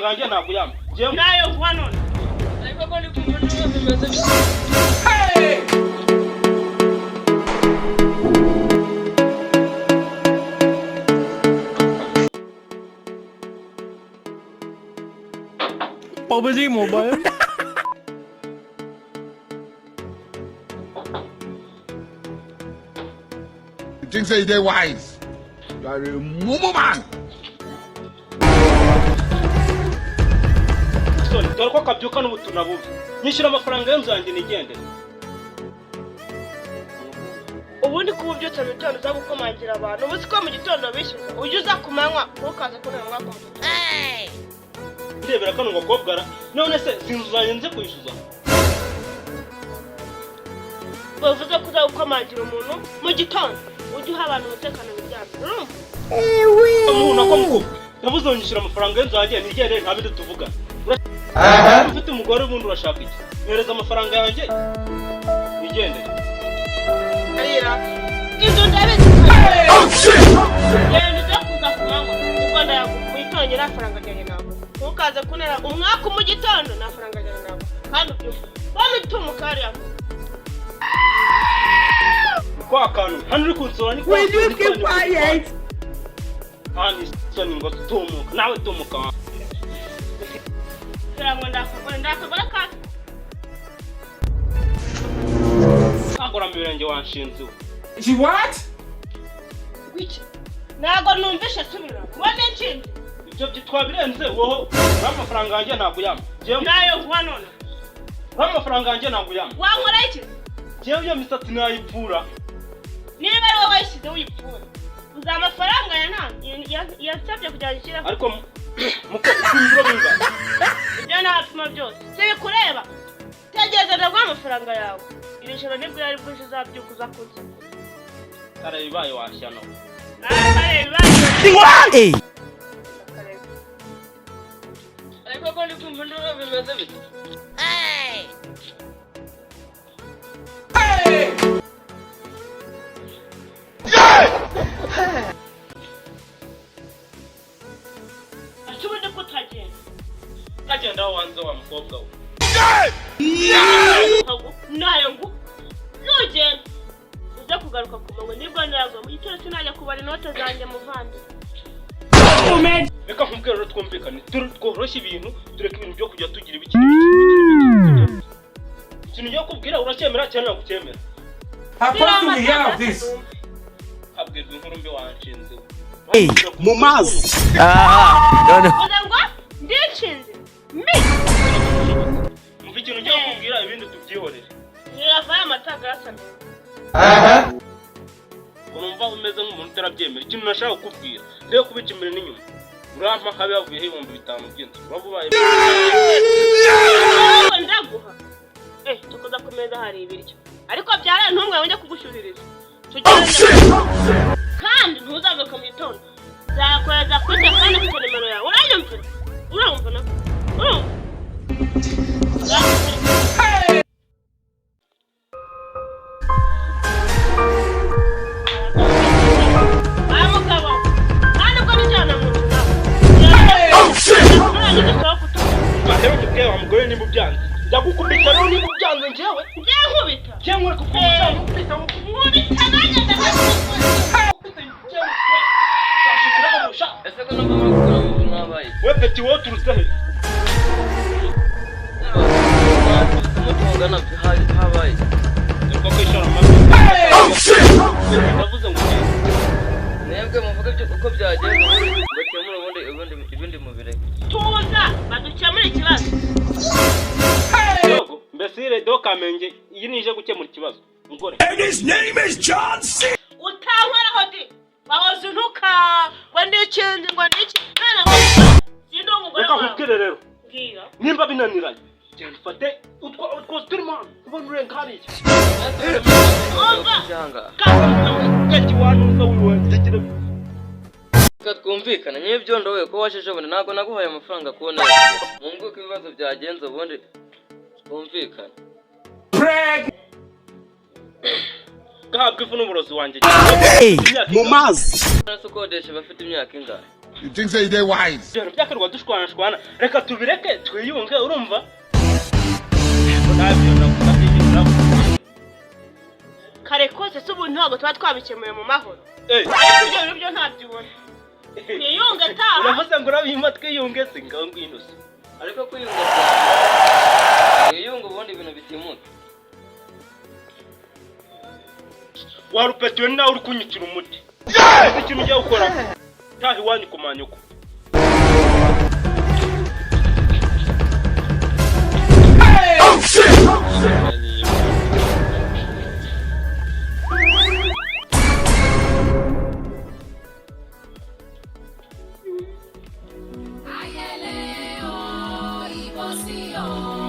amafaranga yanjye naguyama nayo kuba none ariko ko ndi kumva n'uwo bimeze PUBG Mobile. You think say they wise? You are a mumu man. Sorry, dore ko kabyuka n'ubutuna bubi. Nyishyura amafaranga y'inzange nigendere. ubundi kuba ubyutse mu gitondo uza gukomangira abantu ubuzi ko mu gitondo bishyuza ujya uza ku manywa ntukaze kunera mwaka mu gitondo ndebera kano gakobwara none se sinzuzanye nze kwishyuza bavuze ko uza gukomangira umuntu mu gitondo ujya uha abantu umutekano w'ibyabo urumva umuntu akomukobwa yabuze nyishyura amafaranga y'inzange nigendere nta bindi tuvuga ufite umugore ubundi urashaka iki mpereza amafaranga yanjye nigendere arira inzu ndabizi yenda uza kuza ku manywa ubwo ndayagutongera amafaranga ajyanye nawe ntukaze kunera umwaka mu gitondo n'amafaranga ajyanye nawe kandi ubyumva bamutuma kariya kwa kantu hano uri kunsura ni kwa hani soni ngo tumuka nawe tumuka kirango ndakagora kandi agora mbirenge wanshinze She what? wiki nago numvishe subira wone nshinze ibyo twabirenze woho amafaranga yanjye naguyama nayo kuba none amafaranga yanjye naguyama wankora iki jewe iyo misatsi nayipfura niba ari wowe wayishyize wipfura uza amafaranga ya nta yasabye kugira ngo ishyire ariko muko ukumviro binga ibyo ntapfuma byose sibikureba tegereza ndaguha amafaranga yawe iri joro nibwo yari bwinshi uzabyuka uza kunsa karayibaye washyano ariko ko ndi kumva n'uwo bimeze bite ubundi ko utagenda agenda aho wanze wa mukobwa we nayo ngo nugenda uze kugaruka ku manywa nibwo nagwa mu gitondo sinajya kubara inote zanjye muvandi reka nkubwire rero twumvikane tworoshye ibintu tureka ibintu byo kujya tugira ibiki ikintu ngiye kubwira uracyemera cyangwa nagucyemera habwirwa inkuru mbi wanshinze mu mazi. ngo ndinshinze umva ikintu ngiye kubwira ibindi tubyihorere ntiyavaye amataga yasamye urumva umeze nk'umuntu utarabyemera ikintu nashaka kukubwira rero kubica imbere n'inyuma urampa habe yavuyeho 5,000 by'inzu uraba ubaye ndaguha tukoza ku meza hari ibiryo ariko byara ntumwe wongeye kugushyuririza kandi ntuzave ku gitondo zakoreza kuri telefone ku nimero yawe uranyumvira urumva na umugore ni mu byanze ndagukubita rero ni mu byanze njyewe nkubita njyewe kukubita nkubita nanjye ese ko numva makuru mu mwabaye we peti wo turuse he mutungana habaye ko kwishora amazi ndavuze ngo mwebwe muvuga byo uko byagenze bakemura ubundi mubireke tuza badukemura ikibazo yego mbesire dokamenge iyi nije gukemura ikibazo mugore And his name is John C. utankora hodi bahoze ntuka ngo ndikinze ngo ndiki nana ngo sindi umugore reka wawe nkubwire rero bwira nimba binaniranye genda ufate utwo turimo ubona urenga hariya kati wanuza wiwe ndagira twumvikana nyiribyondo we ko washejebone ntabwo naguhaye amafaranga kubona munguko ibibazo byagenze ubundi twumvikana gahabwa ifu n'uburozi wanjye mu mazi. nasukodesha bafite imyaka ingahe You think say they wise? ibintu by'akarwa dushwana reka tubireke twiyunge urumva kare kose se ubu ntabwo tuba twabikemuye mu mahoro ariko ibyo bintu byo ntabyibona twiyunge taha uravuze ngo urabihima twiyunge singaho ngwino se ariko kwiyunga ubundi ibintu bitimuka warupetiwe nawe uri kunyikira umuti ese ikintu ugiye gukora taha iwanyu ku manyuko Ayele o ibosi o